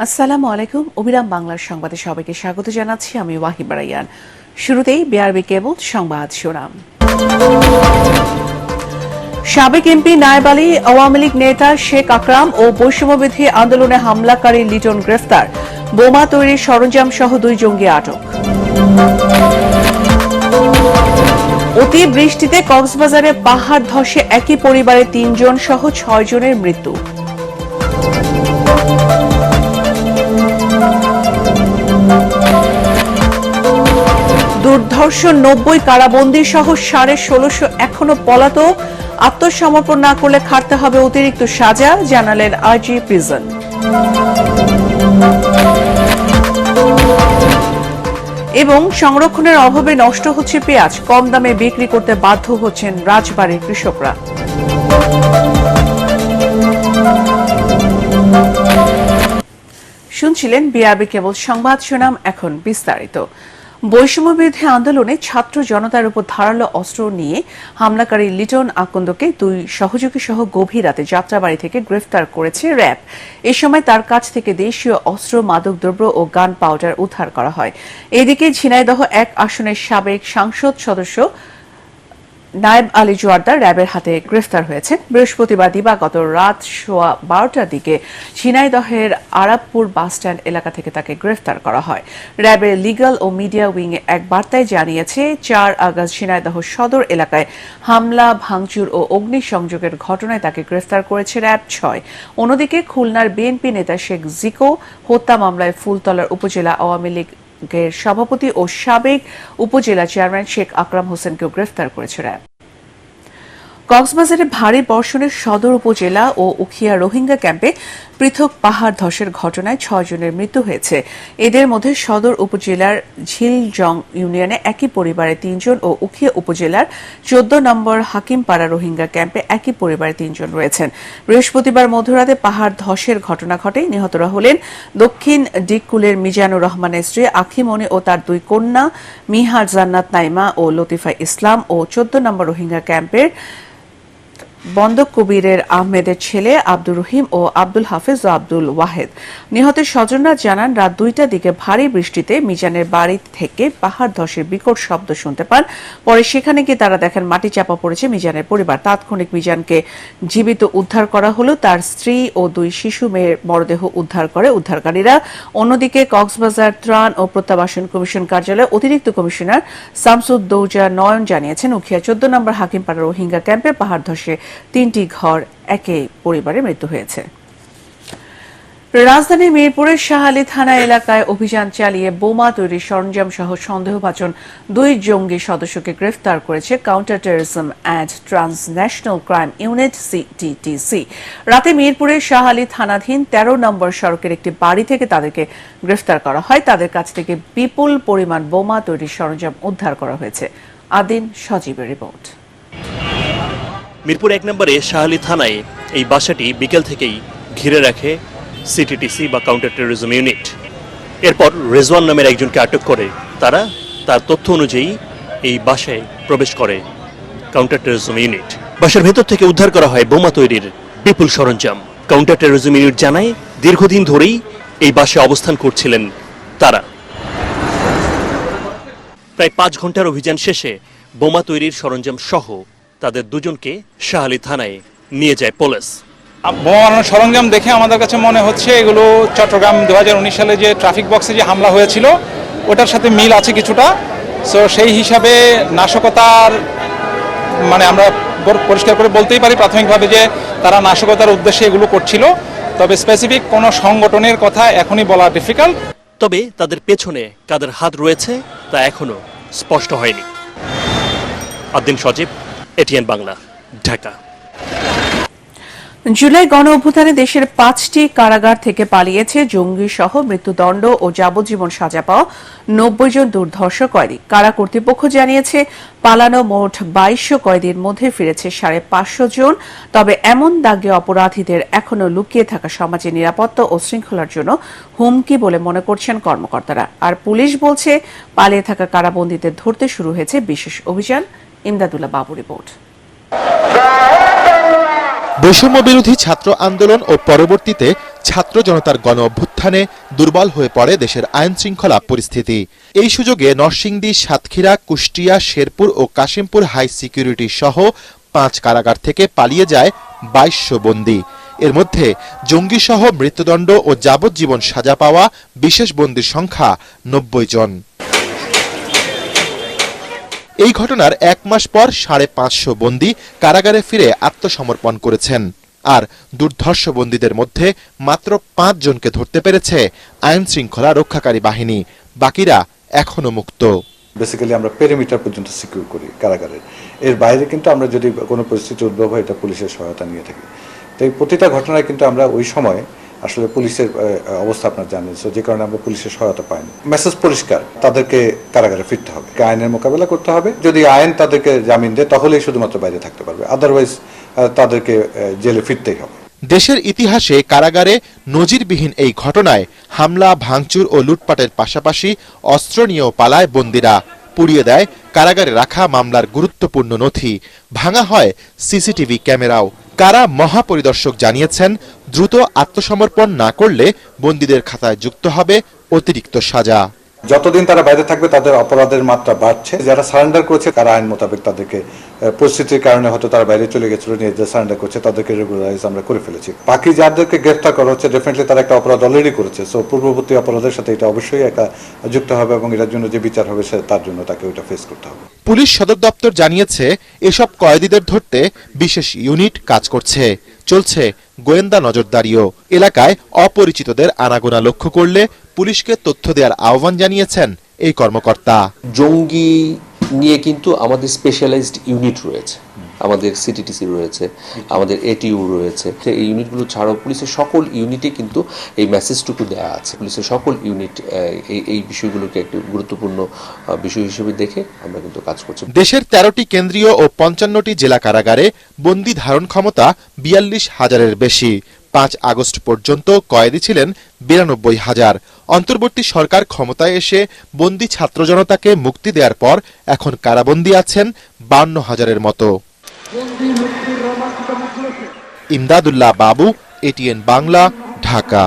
আসসালামু আলাইকুম। অবিরাম বাংলার সংবাদে সবাইকে স্বাগত জানাচ্ছি। আমি ওয়াহিবা রাইয়ান। শুরুতেই বিআরবি কেবল সংবাদ শিরোনাম। সাবেক এমপি নায়েব আলী, আওয়ামী লীগ নেতা শেখ আকরাম ও বৈষম্যবিরোধী আন্দোলনে হামলাকারী লিটন গ্রেফতার। বোমা তৈরির সরঞ্জাম সহ 2 জঙ্গি আটক। অতি বৃষ্টিতে কক্সবাজারে পাহাড় ধসে একই পরিবারের 3 জন সহ 6 জনের মৃত্যু। দুর্ধর্ষ 90 কারাবন্দী সহ 1650 এখনো পলাতক। আত্মসমর্পণ না করলে খাটতে হবে অতিরিক্ত সাজা, জানালেন আইজি প্রিজন। এবং সংরক্ষণের অভাবে নষ্ট হচ্ছে পেঁয়াজ, কম দামে বিক্রি করতে বাধ্য হচ্ছেন রাজবাড়ীর কৃষকরা। শুনছিলেন বিআরবি কেবল সংবাদ শিরোনাম, এখন বিস্তারিত। বৈষম্যবিরোধী আন্দোলনে ছাত্র জনতার উপর ধারালো অস্ত্র নিয়ে হামলাকারী লিটন আকন্দকে 2 সহযোগী সহ গভীর রাতে যাত্রাবাড়ি থেকে গ্রেফতার করেছে র্যাব। এ সময় তার কাছ থেকে দেশীয় অস্ত্র, মাদকদ্রব্য ও গান পাউডার উদ্ধার করা হয়। এদিকে ঝিনাইদহ 1 আসনের সাবেক সংসদ সদস্য নায়েব আলী জোয়ারদার র্যাবের হাতে গ্রেফতার হয়েছেন। বৃহস্পতিবার দিবাগত রাত 12টার দিকে ঝিনাইদহের আরাবপুর বাসস্ট্যান্ড এলাকা থেকে তাকে গ্রেফতার করা হয়। র্যাবের লিগ্যাল ও মিডিয়া উইং এক বার্তায় জানিয়েছে, 4 আগস্ট ঝিনাইদহ সদর এলাকায় হামলা, ভাঙচুর ও অগ্নিসংযোগের ঘটনায় তাকে গ্রেফতার করেছে র্যাব 6। অন্যদিকে খুলনার বিএনপি নেতা শেখ জিকো হত্যা মামলায় ফুলতলার উপজেলা আওয়ামী লীগ সভাপতি ও সাবেক উপজেলা চেয়ারম্যান শেখ আকরাম হোসেনকেও গ্রেফতার করেছে র্যাব। কক্সবাজারে ভারী বর্ষণের সদর উপজেলা ও উখিয়া রোহিঙ্গা ক্যাম্পে পৃথক পাহাড় ধসের ঘটনায় 6 জনের মৃত্যু হয়েছে। এদের মধ্যে সদর উপজেলার ঝিলজং ইউনিয়নে একই পরিবারের 3 জন ও উখিয়া উপজেলার 14 নম্বর হাকিমপাড়া রোহিঙ্গা ক্যাম্পে একই পরিবারের 3 জন রয়েছেন। বৃহস্পতিবার মধ্যরাতে পাহাড় ধসের ঘটনা ঘটে। নিহতরা হলেন দক্ষিণ ডিককুলের মিজানুর রহমানের স্ত্রী আখিমনি ও তার 2 কন্যা মিহার জান্নাত নাইমা ও লতিফা ইসলাম ও 14 নম্বর রোহিঙ্গা ক্যাম্পের বন্দক কবিরের আহমেদের ছেলে আব্দুর রহিম ও আব্দুল হাফেজ ও আব্দুল ওয়াহেদ। নিহতের স্বজনরা জানান, রাত 2টার দিকে ভারী বৃষ্টিতে মিজানের বাড়ি থেকে পাহাড় ধসের বিকট শব্দ শুনতে পান। পরে সেখানে গিয়ে তারা দেখেন মাটি চাপা পড়েছে মিজানের পরিবার। তাৎক্ষণিক মিজানকে জীবিত উদ্ধার করা হলেও তার স্ত্রী ও 2 শিশু মেয়ের মরদেহ উদ্ধার করে উদ্ধারকারীরা। অন্যদিকে কক্সবাজার ত্রাণ ও প্রত্যাবাসন কমিশন কার্যালয়ের অতিরিক্ত কমিশনার শামসুদ্দৌজা নয়ন জানিয়েছেন, উখিয়া 14 নম্বর হাকিমপাড়া রোহিঙ্গা ক্যাম্পে পাহাড় ধসে 3টি ঘর, একই পরিবারের মৃত্যু হয়েছে। রাজধানীর মিরপুরের শাহালী থানা এলাকায় অভিযান চালিয়ে বোমা তৈরির সরঞ্জাম সহ সন্দেহভাজন 2 জঙ্গি সদস্যকে গ্রেফতার করেছে counter terrorism and transnational crime unit CTTC. রাতে মিরপুরের শাহালী থানাধীন 13 নম্বর সড়কের একটি বাড়ি থেকে তাদেরকে গ্রেফতার করা হয়। তাদের কাছ থেকে বিপুল পরিমাণ বোমা তৈরির সরঞ্জাম উদ্ধার করা হয়েছে। আদিন সজীবের রিপোর্ট। মিরপুর 1 নম্বরে শাহালী থানায় এই বাসাটি বিকেল থেকেই ঘিরে রাখে সিটিটিসি বা কাউন্টার টেররিজম ইউনিট। এরপর রেজওয়ান নামের একজনকে আটক করে তারা তার তথ্য অনুযায়ী এই বাসায় প্রবেশ করে কাউন্টার টেররিজম ইউনিট। বাসার ভেতর থেকে উদ্ধার করা হয় বোমা তৈরির বিপুল সরঞ্জাম। কাউন্টার টেররিজম ইউনিট জানায়, দীর্ঘদিন ধরেই এই বাসায় অবস্থান করছিলেন তারা। প্রায় 5 ঘন্টার অভিযান শেষে বোমা তৈরির সরঞ্জাম সহ তাদের 2 জনকে শাহালী থানায় নিয়ে যায় পুলিশ। বোমা বানানোর সরঞ্জাম দেখে আমাদের কাছে মনে হচ্ছে এগুলো চট্টগ্রাম 2019 সালে যে ট্রাফিক বক্সে যে হামলা হয়েছিল ওটার সাথে মিল আছে কিছুটা। সো সেই হিসাবে নাশকতার মানে আমরা পরিষ্কার করে বলতেই পারি প্রাথমিকভাবে যে তারা নাশকতার উদ্দেশ্যে এগুলো করছিল। তবে স্পেসিফিক কোনো সংগঠনের কথা এখনই বলা ডিফিকাল্ট। তবে তাদের পেছনে কাদের হাত রয়েছে তা এখনো স্পষ্ট হয়নি। আদিন সজীব, এটিএন বাংলা, ঢাকা। জুলাই গণ অভ্যুত্থানে দেশের 5টি কারাগার থেকে পালিয়েছে জঙ্গি সহ মৃত্যুদণ্ড ও যাবজ্জীবন সাজা পাওয়া 90 জন দুর্ধর্ষ কয়েদি। কারা কর্তৃপক্ষ জানিয়েছে, পালানো মোট 2200 কয়েদির মধ্যে ফিরেছে 550 জন। তবে এমন দাগে অপরাধীদের এখনো লুকিয়ে থাকা সমাজে নিরাপত্তা ও শৃঙ্খলার জন্য হুমকি বলে মনে করছেন কর্মকর্তারা। আর পুলিশ বলছে, পালিয়ে থাকা কারাবন্দীদের ধরতে শুরু হয়েছে বিশেষ অভিযান। ইমদাদুল্লাহ বাবু রিপোর্ট। বৈষম্য বিরোধী ছাত্র আন্দোলন ও পরবর্তীতে ছাত্র জনতার গণ অভ্যুত্থান অভ্যুত্থানে দুর্বল হয়ে পড়ে দেশের আইনশৃঙ্খলা পরিস্থিতি। এই সুযোগে নরসিংদী, সাতক্ষীরা, কুষ্টিয়া, শেরপুর ও কাশিমপুর হাই সিকিউরিটি সহ 5 কারাগার থেকে পালিয়ে যায় 2200 বন্দী। এর মধ্যে জঙ্গিসহ মৃত্যুদণ্ড ও যাবজ্জীবন সাজা পাওয়া বিশেষ বন্দীর সংখ্যা 90 জন। এই ঘটনার 1 মাস পর 550 বন্দী কারাগারে ফিরে আত্মসমর্পণ করেছেন। আর দুর্ধর্ষ বন্দীদের মধ্যে মাত্র 5 জনকে ধরতে পেরেছে আইন শৃঙ্খলা রক্ষাকারী বাহিনী, বাকিরা এখনো মুক্ত। বেসিক্যালি আমরা পেরিমিটার পর্যন্ত সিকিউর করি কারাগারের। এর বাইরে কিন্তু আমরা যদি কোনো পরিস্থিতি উদ্ভব হয়, এটা পুলিশের সহায়তা নিয়ে থাকি। তো এই প্রতিটা ঘটনায় কিন্তু আমরা ওই সময় আসলে পুলিশের অবস্থা আপনার জানেন, সো যে কারণে আমরা পুলিশের সহায়তা পাইনি। মেসেজ পরিষ্কার, তাদেরকে কারাগারে ফিরতে হবে, আইনের মোকাবেলা করতে হবে। যদি আইন তাদেরকে জামিন দেয় তাহলেই শুধুমাত্র বাইরে থাকতে পারবে, আদারওয়াইজ তাদেরকে জেলে ফিরতেই হবে। দেশের ইতিহাসে কারাগারে নজিরবিহীন এই ঘটনায় হামলা, ভাঙচুর ও লুটপাটের পাশাপাশি অস্ত্র নিয়েও পালায় বন্দীরা। পুড়িয়ে দেয় কারাগারে রাখা মামলার গুরুত্বপূর্ণ নথি, ভাঙা হয় সিসিটিভি ক্যামেরাও। কারা মহাপরিদর্শক জানিয়েছেন, দ্রুত আত্মসমর্পণ না করলে বন্দীদের খাতায় যুক্ত হবে অতিরিক্ত সাজা। যতদিন তারা বাইরে থাকবে তাদের অপরাধের মাত্রা বাড়ছে। যারা সারেন্ডার করেছে তারা আইন মোতাবেক তাদেরকে পরিস্থিতির কারণে হয়তো তারা বাইরে চলে গেছিল, নিয়ে যে সারেন্ডার করছে তাদেরকে রেগুলারাইজ আমরা করে ফেলেছি। বাকি যাদেরকে গ্রেফতার করা হচ্ছে ডেফিনেটলি তারা একটা অপরাধ অলরেডি করেছে, সো পূর্ববর্তী অপরাধের সাথে এটা অবশ্যই একটা যুক্ত হবে এবং এটার জন্য যে বিচার হবে তার জন্য তাকে ওইটা ফেস করতে হবে। পুলিশ সদর দপ্তর জানিয়েছে, এসব কয়েদিদের ধরতে বিশেষ ইউনিট কাজ করছে। চলছে গোয়েন্দা নজরদারিও। এলাকায় অপরিচিতদের আনাগোনা লক্ষ্য করলে পুলিশকে তথ্য দেওয়ার আহ্বান জানিয়েছেন এই কর্মকর্তা। জঙ্গি নিয়ে কিন্তু আমাদের স্পেশালাইজড ইউনিট রয়েছে, আমাদের সিটিটিসি রয়েছে, আমাদের এটিইউ রয়েছে। এই ইউনিটগুলো ছাড়াও পুলিশের সকল ইউনিটে কিন্তু এই মেসেজটুকু দেওয়া আছে। পুলিশের সকল ইউনিট এই বিষয়গুলোকে একটি গুরুত্বপূর্ণ বিষয় হিসেবে দেখে আমরা কিন্তু কাজ করছি। দেশের 13টি কেন্দ্রীয় ও 55টি জেলা কারাগারে বন্দী ধারণ ক্ষমতা 42,000-এর বেশি। 5 আগস্ট পর্যন্ত কয়েদি ছিলেন 92,000। অন্তর্বর্তী সরকার ক্ষমতায় এসে বন্দী ছাত্র জনতাকে মুক্তি দেওয়ার পর এখন কারাবন্দী আছেন 52,000-এর মতো। ইমদাদুল্লাহ বাবু, এটিএন বাংলা, ঢাকা।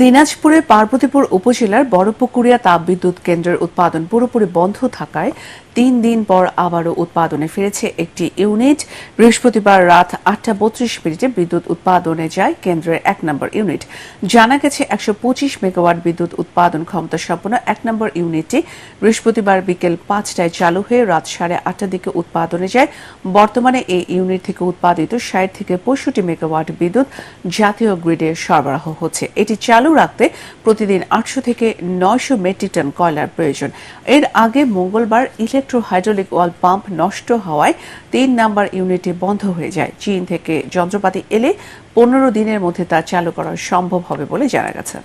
দিনাজপুরের পার্বতীপুর উপজেলার বড়পুকুরিয়া তাপবিদ্যুৎ কেন্দ্রের উৎপাদন পুরোপুরি বন্ধ থাকায় 3 দিন পর আবারও উৎপাদনে ফিরেছে একটি ইউনিট। বৃহস্পতিবার রাত 8:32 বিদ্যুৎ উৎপাদনে যায় কেন্দ্রের 1 নম্বর ইউনিট। জানা গেছে 125 মেগাওয়াট বিদ্যুৎ উৎপাদন ক্ষমতা সম্পন্ন 1 নম্বর ইউনিটটি বৃহস্পতিবার বিকেল 5টায় চালু হয়ে রাত 8:30টার দিকে উৎপাদনে যায়। বর্তমানে এই ইউনিট থেকে উৎপাদিত 60 থেকে 65 মেগাওয়াট বিদ্যুৎ জাতীয় গ্রিডে সরবরাহ হচ্ছে। এটি চালু রাখতে প্রতিদিন 800 থেকে 900 মেট্রিক টন কয়লার প্রয়োজন। এর আগে মঙ্গলবার ইলেকট্রো হাইড্রোলিক ওয়াল পাম্প নষ্ট হওয়ায় 3 নম্বর ইউনিটটি বন্ধ হয়ে যায়। চীন থেকে যন্ত্রপাতি এলে 15 দিনের মধ্যে তা চালু করা সম্ভব হবে বলে জানা গেছে।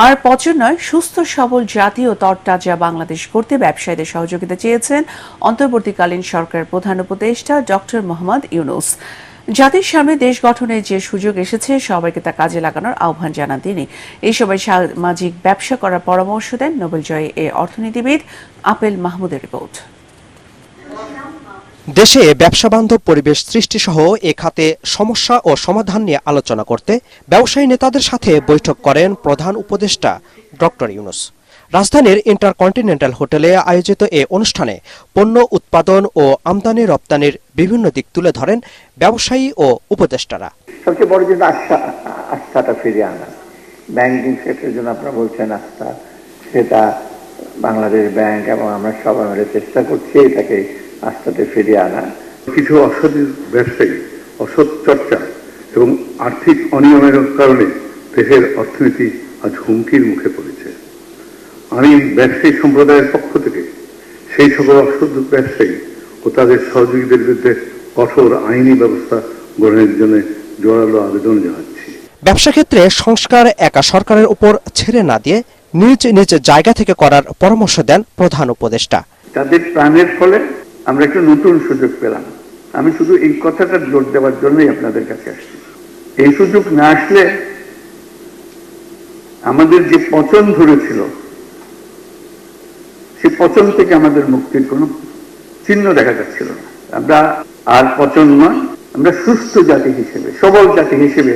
আর পচন নয়, সুস্থ সবল জাতীয় তরতাজা বাংলাদেশ করতে ব্যবসায়ীদের সহযোগিতা চেয়েছেন অন্তর্বর্তীকালীন সরকারের প্রধান উপদেষ্টা ডক্টর মোহাম্মদ ইউনূস। জাতির সামনে দেশ গঠনের যে সুযোগ এসেছে সবাইকে তা কাজে লাগানোর আহ্বান জানান তিনি। এই সময় সামাজিক ব্যবসা করার পরামর্শ দেন নোবেলজয়ী এ অর্থনীতিবিদ আপেল মাহমুদের রিপোর্ট। দেশে ব্যবসাবান্ধব পরিবেশ সৃষ্টি সহ এ খাতে সমস্যা ও সমাধান নিয়ে আলোচনা করতে ব্যবসায়ী নেতাদের সাথে বৈঠক করেন প্রধান উপদেষ্টা ডক্টর ইউনূস। রাজধানীর ইন্টারকন্টিনেন্টাল হোটেলে আয়োজিত এ অনুষ্ঠানে পণ্য উৎপাদন ও আমদানি রপ্তানির বিভিন্ন দিক তুলে ধরেন ব্যবসায়ী ও উপদেষ্টারা। সবচেয়ে বড় যেটা আস্থাটা ফিরিয়ে আনা, ব্যাংকিং সেক্টরের জন্য আপনারা বলছেন আস্থা, সেটা বাংলাদেশ ব্যাংক এবং আমরা সবাই মিলে চেষ্টা করছি এটাকে আস্থাতে ফিরিয়ে আনা। কিছু অসৎ ব্যবসায়ী, অসৎ চর্চা এবং আর্থিক অনিয়মের কারণে দেশের অর্থনীতি আজ হুমকির মুখে পড়েছে। আমি ব্যবসায়ী সম্প্রদায়ের পক্ষ থেকে সেই সকল অসৎ ব্যবসায়ী ও তাদের সহযোগীদের বিরুদ্ধে কঠোর আইনি ব্যবস্থা গ্রহণের জন্য জোরালো আবেদন জানাচ্ছি। ব্যবসা ক্ষেত্রে সংস্কার একা সরকারের উপর ছেড়ে না দিয়ে নিজ নিজ জায়গা থেকে করার পরামর্শ দেন প্রধান উপদেষ্টা। তাদের প্রাণের ফলে আমরা একটু নতুন সুযোগ পেলাম। আমি শুধু এই কথাটা জোর দেওয়ার জন্যই আপনাদের কাছে আসছি। এই সুযোগ না আসলে আমাদের যে পচন ধরেছিল সেই পচন থেকে আমাদের মুক্তির কোনো চিহ্ন দেখা যাচ্ছিল না। আমরা আর পচন নয়, আমরা সুস্থ জাতি হিসেবে, সবল জাতি হিসেবে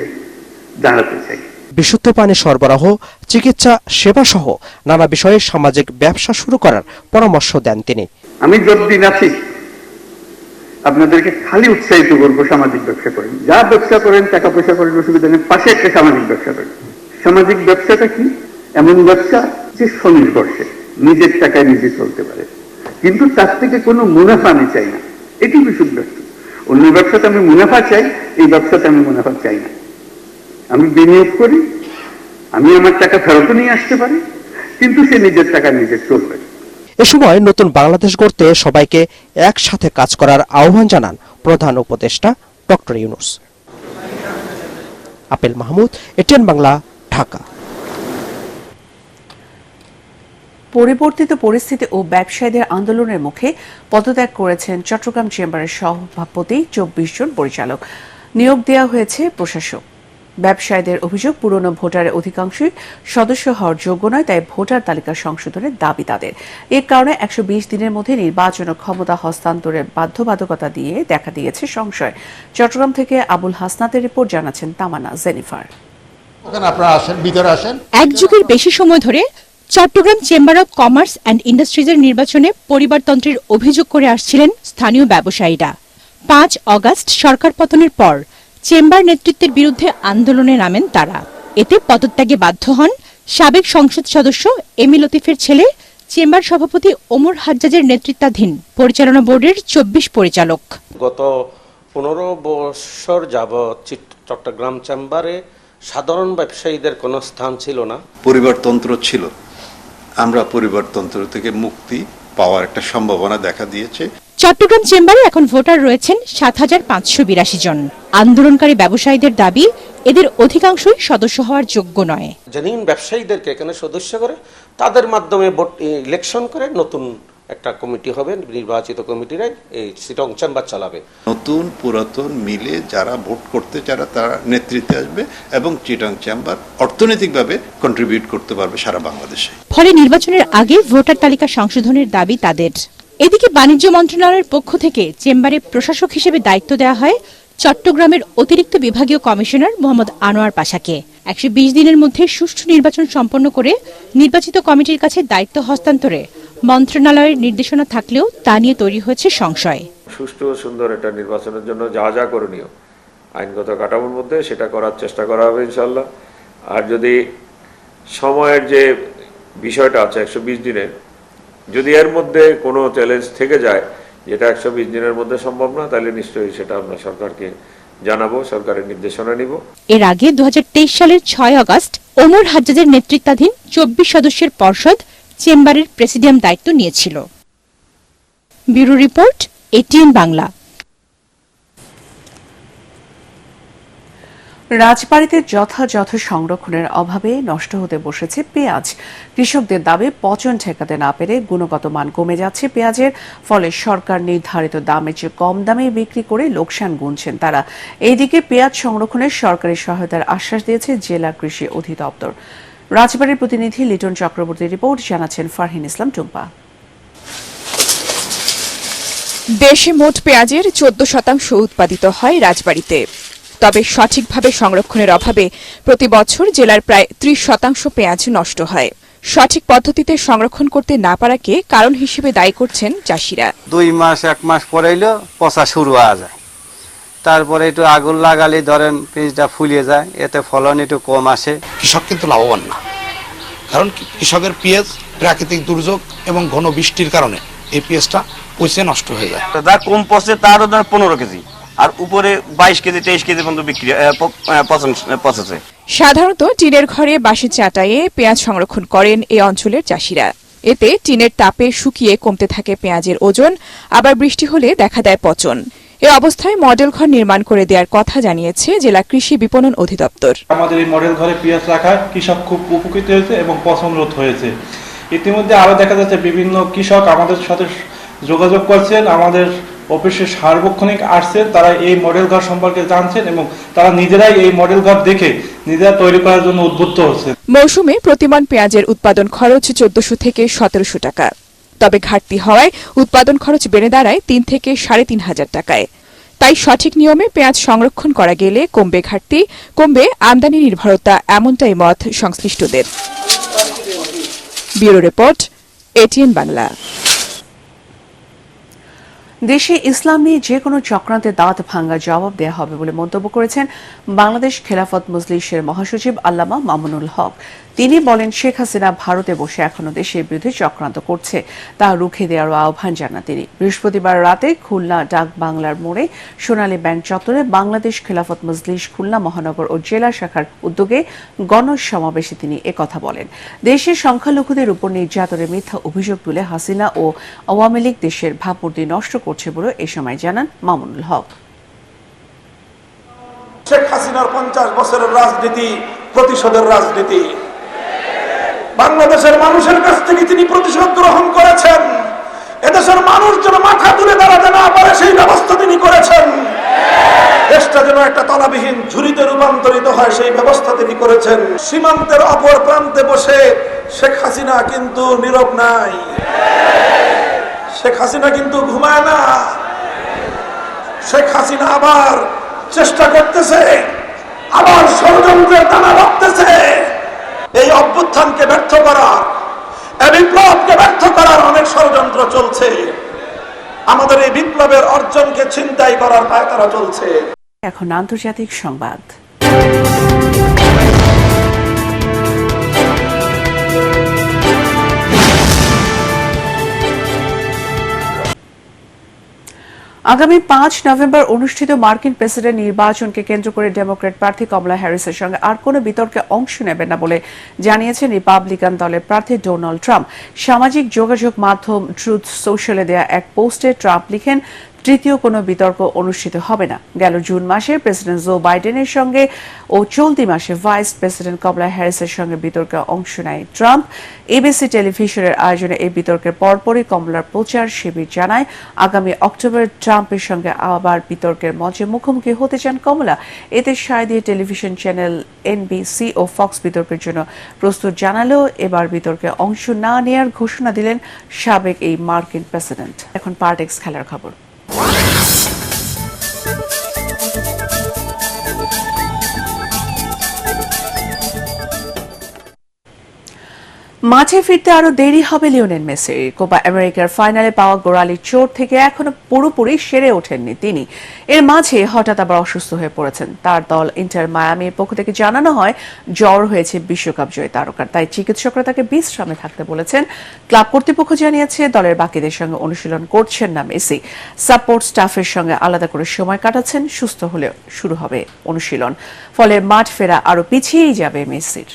দাঁড়াতে চাই। বিশুদ্ধ পানি সরবরাহ, চিকিৎসা সেবা সহ নানা বিষয়ে সামাজিক ব্যবসা শুরু করার পরামর্শ দেন তিনি। আমি যতদিন আছি আপনাদেরকে খালি উৎসাহিত করবো, সামাজিক ব্যবসা করেন, যা ব্যবসা করেন, টাকা পয়সা করেন, অসুবিধা নেই, পাশে একটা সামাজিক ব্যবসা করেন। সামাজিক ব্যবসাটা কি? এমন ব্যবসা যে স্বনির্ভরশীল, নিজের টাকায় নিজে চলতে পারে, কিন্তু তার থেকে কোনো মুনাফা আমি চাই না। এটি বিশুদ্ধ ব্যবসা। অন্য ব্যবসাতে আমি মুনাফা চাই, এই ব্যবসাতে আমি মুনাফা চাই না। আমি বিনিয়োগ করি, আমি আমার টাকা ফেরত নিয়ে আসতে পারি, কিন্তু সে নিজের টাকা নিজে চলবে। এ সময় নতুন বাংলাদেশ গড়তে সবাইকে একসাথে কাজ করার আহ্বান জানান প্রধান উপদেষ্টা doctor Yunus. Apple Mahmud, ATN Bangla, Dhaka. পরিবর্তিত পরিস্থিতি ও ব্যবসায়ীদের আন্দোলনের মুখে পদত্যাগ করেছেন চট্টগ্রাম চেম্বারের সভাপতি 24 জন পরিচালক। নিয়োগ দেওয়া হয়েছে প্রশাসক। ব্যবসায়ীদের অভিযোগ, পুরনো ভোটারের অধিকাংশই সদস্য হওয়ার যোগ্য নয়, তাই ভোটার তালিকা সংশোধনের দাবি তাদের। এর কারণে 120 দিনের মধ্যে নির্বাচন ও ক্ষমতা হস্তান্তরের বাধ্যবাধকতা দিয়ে দেখা দিয়েছে সংশয়। চট্টগ্রাম থেকে আবুল হাসনাতের রিপোর্ট, জানাচ্ছেন তামান্না জেনিফার। এক যুগের বেশি সময় ধরে Chittagong chamber of commerce and ইন্ডাস্ট্রিজের নির্বাচনে পরিবারতন্ত্রের অভিযোগ করে আসছিলেন স্থানীয় ব্যবসায়ীরা। 5 অগাস্ট সরকার পতনের পর চেম্বার নেতৃত্বের বিরুদ্ধে আন্দোলনে নামেন তারা। এতে পদত্যাগে বাধ্য হন সাবেক সংসদ সদস্য এমি লতিফের ছেলে, চেম্বার সভাপতি ওমর হাজ্জাজের নেতৃত্বাধীন পরিচালনা বোর্ডের 24 পরিচালক। গত 15 বছর যাবৎ চট্টগ্রাম চেম্বারে সাধারণ ব্যবসায়ীদের কোনো স্থান ছিল না। পরিবারতন্ত্র ছিল, আমরা পরিবারতন্ত্র থেকে মুক্তি পাওয়ার একটা সম্ভাবনা দেখা দিয়েছে। চট্টগ্রাম চেম্বারে এখন ভোটার রয়েছেন 7582 জন। আন্দোলনকারী ব্যবসায়ীদের দাবি, এদের অধিকাংশই সদস্য হওয়ার যোগ্য নয়। জেনুইন ব্যবসায়ীদেরকে এখানে সদস্য করে তাদের মাধ্যমে ইলেকশন করে নতুন একটা কমিটি হবে, নির্বাচিত কমিটিরাই এই চিটং চেম্বার চালাবে। নতুন পুরাতন মিলে যারা ভোট করতে যারা তারা নেতৃত্বে আসবে এবং চিটং চেম্বার অর্থনৈতিকভাবে কন্ট্রিবিউট করতে পারবে সারা বাংলাদেশে। ফলে নির্বাচনের আগে ভোটার তালিকা সংশোধনের দাবি তাদের। এদিকে বাণিজ্য মন্ত্রণালয়ের পক্ষ থেকে চেম্বারে প্রশাসক হিসেবে দায়িত্ব দেওয়া হয় চট্টগ্রামের অতিরিক্ত বিভাগীয় কমিশনার মোহাম্মদ আনোয়ার পাশাকে। 120 দিনের মধ্যে সুষ্ঠু নির্বাচন সম্পন্ন করে নির্বাচিত কমিটির কাছে দায়িত্ব হস্তান্তরে মন্ত্রণালয়ের নির্দেশনা থাকলেও তা নিয়ে তৈরি হয়েছে সংশয়। সুষ্ঠু ও সুন্দর একটা নির্বাচনের জন্য যা যা করণীয় আইনগত কাঠামোর মধ্যে সেটা করার চেষ্টা করা হবে ইনশাল্লাহ। আর যদি সময়ের যে বিষয়টা আছে 120 দিনের, যদি এর মধ্যে কোনো চ্যালেঞ্জ থেকে যায় যেটা 120 দিনের মধ্যে সম্ভব না, তাহলে নিশ্চয়ই সেটা আমরা সরকারকে জানাবো, সরকারের নির্দেশনা নিব। এর আগে 2023 সালের 6 আগস্ট ওমর হাজ্জাজের নেতৃত্বাধীন 24 সদস্যের পর্ষদ চেম্বারের প্রেসিডিয়াম দায়িত্ব নিয়েছিল। Bureau report, ATN Bangla. রাজবাড়ীতে যথাযথ সংরক্ষণের অভাবে নষ্ট হতে বসেছে পেঁয়াজ। কৃষকদের দাবি, পচন ঠেকাতে না পেরে গুণগত মান কমে যাচ্ছে পেঁয়াজের, ফলে সরকার নির্ধারিত দামের চেয়ে কম দামে বিক্রি করে লোকসান গুনছেন তারা। এইদিকে পেঁয়াজ সংরক্ষণের সরকারি সহায়তার আশ্বাস দিয়েছে জেলা কৃষি অধিদপ্তর। রাজবাড়ীর প্রতিনিধি লিটন চক্রবর্তীর রিপোর্ট, জানাচ্ছেন ফারহিন ইসলাম টুম্পা। দেশে মোট পেঁয়াজের 14% উৎপাদিত হয় রাজবাড়ীতে। তবে সঠিকভাবে সংরক্ষণের অভাবে প্রতি বছর জেলার প্রায় 30% পেঁয়াজ নষ্ট হয়। সঠিক পদ্ধতিতে সংরক্ষণ করতে না পারাকে কারণ হিসেবে দায়ী করছেন চাষিরা। 2 মাস 1 মাস পরেইলো পচা শুরু হয়ে যায়, তারপরে একটু আগুন লাগালে ধরেন পেঁয়াজটা ফুলিয়ে যায়, এতে ফলন একটু কম আসে। কৃষক কিন্তু লাভবান না, কারণ কৃষকের পেঁয়াজ প্রাকৃতিক দুর্যোগ এবং ঘন বৃষ্টির কারণে এই পেঁয়াজটা পচে নষ্ট হয়ে যায়। যা কম পচে তারও 15 কেজি, আর উপরে 22 কেজি 23 কেজি পর্যন্ত বিক্রি পচেছে। সাধারণত টিনের ঘরে বাঁশের চাটাইয়ে পেঁয়াজ সংরক্ষণ করেন এই অঞ্চলের চাষিরা। এতে টিনের তাপে শুকিয়ে কমতে থাকে পেঁয়াজের ওজন, আবার বৃষ্টি হলে দেখা দেয় পচন। এ অবস্থায় মডেল ঘর নির্মাণ করে দেওয়ার কথা জানিয়েছে জেলা কৃষি বিপণন অধিদপ্তর। আমাদের এই মডেল ঘরে পেঁয়াজ রাখায় কৃষক খুব উপকৃত হয়েছে এবং পচন রোধ হয়েছে। ইতিমধ্যে আরো দেখা যাচ্ছে বিভিন্ন কৃষক আমাদের সাথে যোগাযোগ করছেন, আমাদের অফিসে সার্বক্ষণিক আসছেন, তারা এই মডেল ঘর সম্পর্কে জানছেন এবং তারা নিজেরাই এই মডেল ঘর দেখে নিজেরা তৈরি করার জন্য উদ্বুদ্ধ হচ্ছে। মৌসুমে প্রতিমন পেঁয়াজের উৎপাদন খরচ 1400 থেকে 1700 টাকা। তবে ঘাটতি হওয়ায় উৎপাদন খরচ বেড়ে দাঁড়ায় ৩ থেকে ৩,৫০০ টাকায়। তাই সঠিক নিয়মে পেঁয়াজ সংরক্ষণ করা গেলে কমবে ঘাটতি, কমবে আমদানি নির্ভরতা, এমনটাই মত সংশ্লিষ্টদের। Bureau report, ATN Bangla. দেশে ইসলাম নিয়ে যে কোনো চক্রান্তের দাঁত ভাঙ্গা জবাব দেওয়া হবে বলে মন্তব্য করেছেন বাংলাদেশ খেলাফত মজলিসের মহাসচিব আল্লামা মামুনুল হক। তিনি বলেন, শেখ হাসিনা ভারতে বসে এখনো দেশের বিরুদ্ধে চক্রান্ত করছে, তা রুখে দেওয়ারও আহ্বান জানান তিনি। বৃহস্পতিবার রাতে খুলনা ডাক বাংলার মোড়ে সোনালী ব্যাংক চত্বরে বাংলাদেশ খেলাফত মজলিস খুলনা মহানগর ও জেলা শাখার উদ্যোগে গণসমাবেশে তিনি একথা বলেন। দেশের সংখ্যালঘুদের উপর নির্যাতনের মিথ্যা অভিযোগ তুলে হাসিনা ও আওয়ামী লীগ দেশের ভাবমূর্তি নষ্ট করছে বলে এ সময় জানান মামুনুল হক। শেখ হাসিনার 50 বছরের রাজনীতি প্রতিশোধের রাজনীতি। বাংলাদেশের মানুষের কাছ থেকে তিনি প্রতিশোধ গ্রহণ করেছেন। এদেশের মানুষ যেন মাথা তুলে দাঁড়াতে না পারে সেই ব্যবস্থা তিনি করেছেন। দেশটা যেন একটা তলাবিহীন ঝুড়িতে রূপান্তরিত হয় সেই ব্যবস্থা তিনি করেছেন। সীমান্তের অপর প্রান্তে বসে শেখ হাসিনা কিন্তু নীরব নাই। শেখ হাসিনা কিন্তু ঘুমায় না। শেখ হাসিনা আবার চেষ্টা করতেছে, আবার ষড়যন্ত্রের দানা বাঁধতেছে। এই অভ্যুত্থানকে ব্যর্থ করার, এই বিপ্লবকে ব্যর্থ করার অনেক ষড়যন্ত্র চলছে। আমাদের এই বিপ্লবের অর্জনকে ছিনতাই করার পায়তারা চলছে। এখন আন্তর্জাতিক সংবাদ। আগামী 5 নভেম্বর অনুষ্ঠিত মার্কিন প্রেসিডেন্ট নির্বাচনকে কেন্দ্র করে ডেমোক্র্যাট প্রার্থী কমলা হ্যারিসের সঙ্গে আর কোনো বিতর্কে অংশ নেবেন না বলে জানিয়েছেন রিপাবলিকান দলের প্রার্থী ডোনাল্ড ট্রাম্প। সামাজিক যোগাযোগ মাধ্যম ট্রুথ সোশ্যালে দেয়া এক পোস্টে ট্রাম্প লিখেন, তৃতীয় কোনো বিতর্ক অনুষ্ঠিত হবে না। গেল জুন মাসে প্রেসিডেন্ট জো বাইডেনের সঙ্গে ও চলতি মাসে ভাইস প্রেসিডেন্ট কমলা হ্যারিসের সঙ্গে বিতর্কে অংশ নেয় ট্রাম্প। এবিসি টেলিভিশনের আয়োজনে এই বিতর্কের পরপরই কমলার প্রচার শিবির জানায়, আগামী অক্টোবরে ট্রাম্পের সঙ্গে আবার বিতর্কের মঞ্চে মুখোমুখি হতে চান কমলা। এতে সায় দিয়ে টেলিভিশন চ্যানেল এনবিসি ও ফক্স বিতর্কের জন্য প্রস্তুত জানালেও এবার বিতর্কে অংশ না নেওয়ার ঘোষণা দিলেন সাবেক এই মার্কিন প্রেসিডেন্ট। এখন পার্টেক্স খেলার খবর। মাঠে ফিরতে আরো দেরি হবে লিওনেল মেসির। কোপা আমেরিকার ফাইনালে পাওয়া গোড়ালির চোট থেকে এখনো পুরোপুরি সেরে ওঠেননি তিনি। এর মাঝে হঠাৎ আবার অসুস্থ হয়ে পড়েছেন। তার দল ইন্টার মায়ামির পক্ষ থেকে জানানো হয় জ্বর হয়েছে বিশ্বকাপ জয়ী তারকার, তাই চিকিৎসকরা তাকে বিশ্রামে থাকতে বলেছেন। ক্লাব কর্তৃপক্ষ জানিয়েছে দলের বাকিদের সঙ্গে অনুশীলন করছেন না মেসি। সাপোর্ট স্টাফের সঙ্গে আলাদা করে সময় কাটাচ্ছেন। সুস্থ হলে শুরু হবে অনুশীলন, ফলে মাঠ ফেরা আরো পিছিয়েই যাবে মেসির।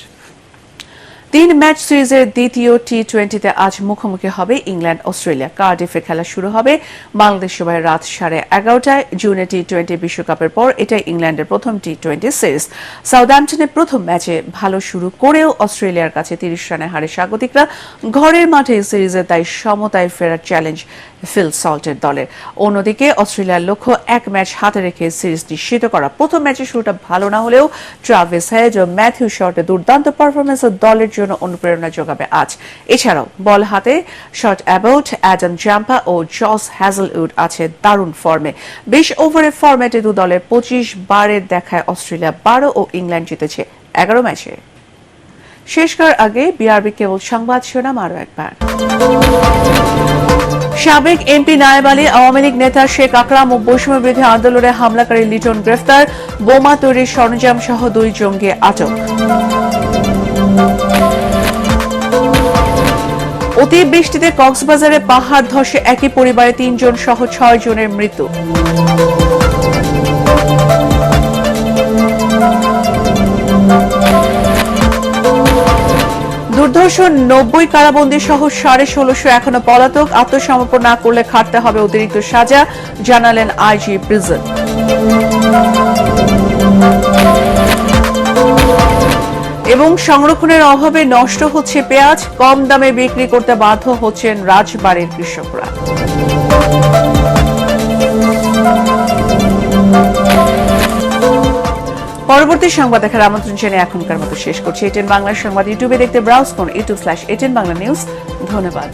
3 ম্যাচ সিরিজের দ্বিতীয় টি-20তে আজ মুখোমুখি হবে ইংল্যান্ড অস্ট্রেলিয়া। কার্ডিফে খেলা শুরু হবে বাংলাদেশ সময় রাত 11:30টায়। জুনে টি-20 বিশ্বকাপের পর এটাই ইংল্যান্ডের প্রথম টি-20 সিরিজ। সাউদাম্পটনে প্রথম ম্যাচে ভালো শুরু করেও অস্ট্রেলিয়ার কাছে 30 রানে হারে স্বাগতিকরা। ঘরের মাঠে সিরিজে তাই সমতায় ফেরার চ্যালেঞ্জ ফিল সল্টের দলের। অন্যদিকে অস্ট্রেলিয়ার লক্ষ্য 1 ম্যাচ হাতে রেখে সিরিজ নিশ্চিত করা। প্রথম ম্যাচের শুরুটা ভালো না হলেও ট্রাভিস হেড ও ম্যাথিউ শর্টে দুর্দান্ত পারফরমেন্স দলের জন্য অনুপ্রেরণা যোগাবে আজ। এছাড়াও বল হাতে শট অ্যাবাউট, অ্যাডাম জাম্পা ও জস হ্যাজেলউড আছে দারুণ ফর্মে। 20 ওভারের ফরম্যাটে দু দলের 25 বারের দেখায় অস্ট্রেলিয়া 12 ও ইংল্যান্ড জিতেছে 11 ম্যাচে। শেষ করার আগে বিআরবি কেবল সংবাদ শিরোনাম আরো একবার। সাবেক এমপি নায়েব আলী, আওয়ামী লীগ নেতা শেখ আকরাম ও বৈষম্য বিরোধী আন্দোলনে হামলাকারী লিটন গ্রেফতার। বোমা তৈরির সরঞ্জাম সহ 2 জঙ্গি আটক। অতিবৃষ্টিতে কক্সবাজারে পাহাড় ধসে একই পরিবারে 3 জন সহ 6 জনের মৃত্যু। দুর্ধর্ষ 90 কারাবন্দী সহ 1650 এখনো পলাতক। আত্মসমর্পণ না করলে খাটতে হবে অতিরিক্ত সাজা, জানালেন আইজি প্রিজন। এবং সংরক্ষণের অভাবে নষ্ট হচ্ছে পেঁয়াজ, কম দামে বিক্রি করতে বাধ্য হচ্ছেন রাজবাড়ীর কৃষকরা। পরবর্তী সংবাদ দেখার আমন্ত্রণ জানিয়ে এখনকার মতো শেষ করছি। এটিএন বাংলা সংবাদ ইউটিউবে দেখতে ব্রাউজ করুন youtube/ATN Bangla News। ধন্যবাদ।